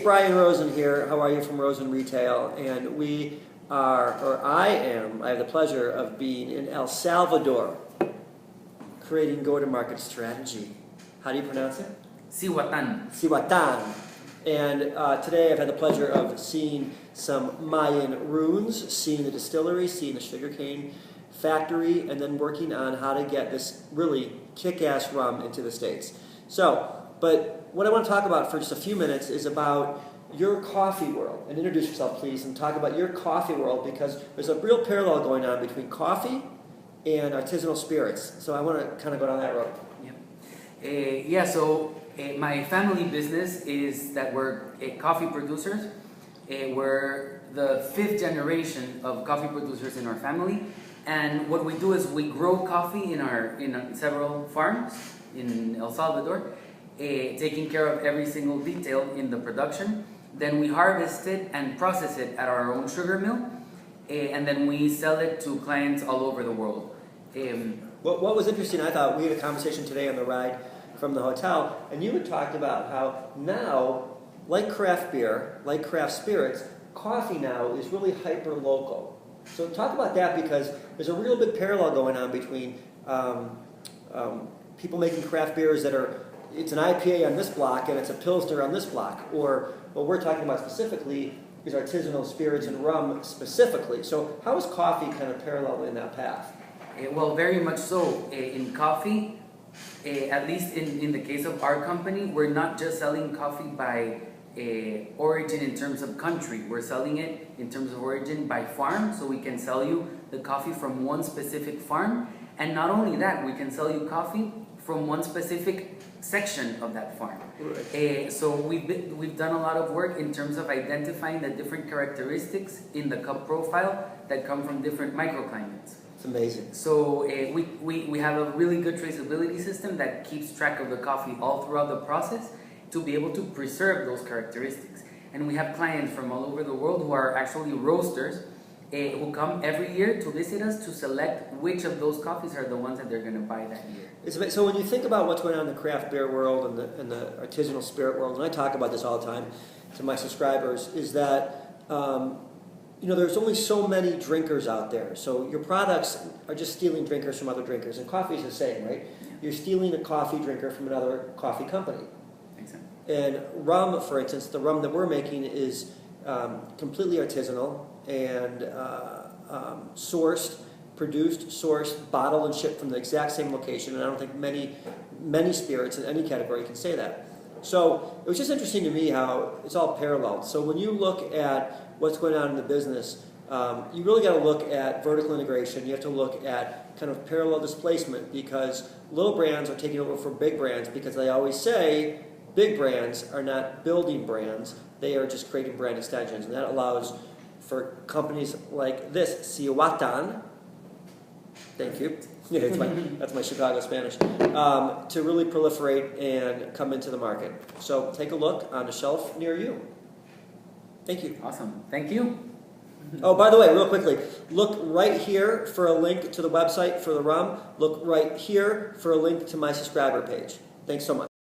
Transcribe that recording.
it's Brian Rosen here. How are you from Rosen Retail? And we are, or I have the pleasure of being in El Salvador, creating go-to-market strategy. How do you pronounce it? Cihuatán. Cihuatán. And today I've had the pleasure of seeing some Mayan ruins, seeing the distillery, seeing the sugarcane factory, and then working on how to get this really kick-ass rum into the States. But what I want to talk about for just a few minutes is about your coffee world. And introduce yourself, please, and talk about your coffee world, because there's a real parallel going on between coffee and artisanal spirits. So I want to kind of go down that road. My family business is that we're coffee producers. We're the 5th generation of coffee producers in our family. And what we do is we grow coffee in several farms in El Salvador, taking care of every single detail in the production. Then we harvest it and process it at our own sugar mill, and then we sell it to clients all over the world. What was interesting, I thought, we had a conversation today on the ride from the hotel, and you had talked about how now, like craft beer, like craft spirits, coffee now is really hyper-local. So talk about that, because there's a real big parallel going on between people making craft beers that are, it's an IPA on this block and it's a Pilsner on this block, or what we're talking about specifically is artisanal spirits and rum specifically. So how is coffee kind of parallel in that path? Well, very much so. In coffee, at least in the case of our company, we're not just selling coffee by origin in terms of country. We're selling it in terms of origin by farm, so we can sell you the coffee from one specific farm. And not only that, we can sell you coffee from one specific section of that farm. Right. So we've done a lot of work in terms of identifying the different characteristics in the cup profile that come from different microclimates. It's amazing. So we have a really good traceability system that keeps track of the coffee all throughout the process to be able to preserve those characteristics. And we have clients from all over the world who are actually roasters who come every year to visit us to select which of those coffees are the ones that they're going to buy that year. So when you think about what's going on in the craft beer world and the artisanal spirit world, and I talk about this all the time to my subscribers, is that there's only so many drinkers out there. So your products are just stealing drinkers from other drinkers, and coffee is the same, right? Yeah. You're stealing a coffee drinker from another coffee company. Exactly. And rum, for instance, the rum that we're making is completely artisanal and sourced, bottled, and shipped from the exact same location. And I don't think many spirits in any category can say that. So it was just interesting to me how it's all parallel. So when you look at what's going on in the business, you really got to look at vertical integration. You have to look at kind of parallel displacement, because little brands are taking over for big brands, because they always say big brands are not building brands, they are just creating brand extensions. And that allows for companies like this, Cihuatán, thank you, that's my Chicago Spanish, to really proliferate and come into the market. So take a look on the shelf near you. Thank you. Awesome. Thank you. Oh, by the way, real quickly, look right here for a link to the website for the rum. Look right here for a link to my subscriber page. Thanks so much.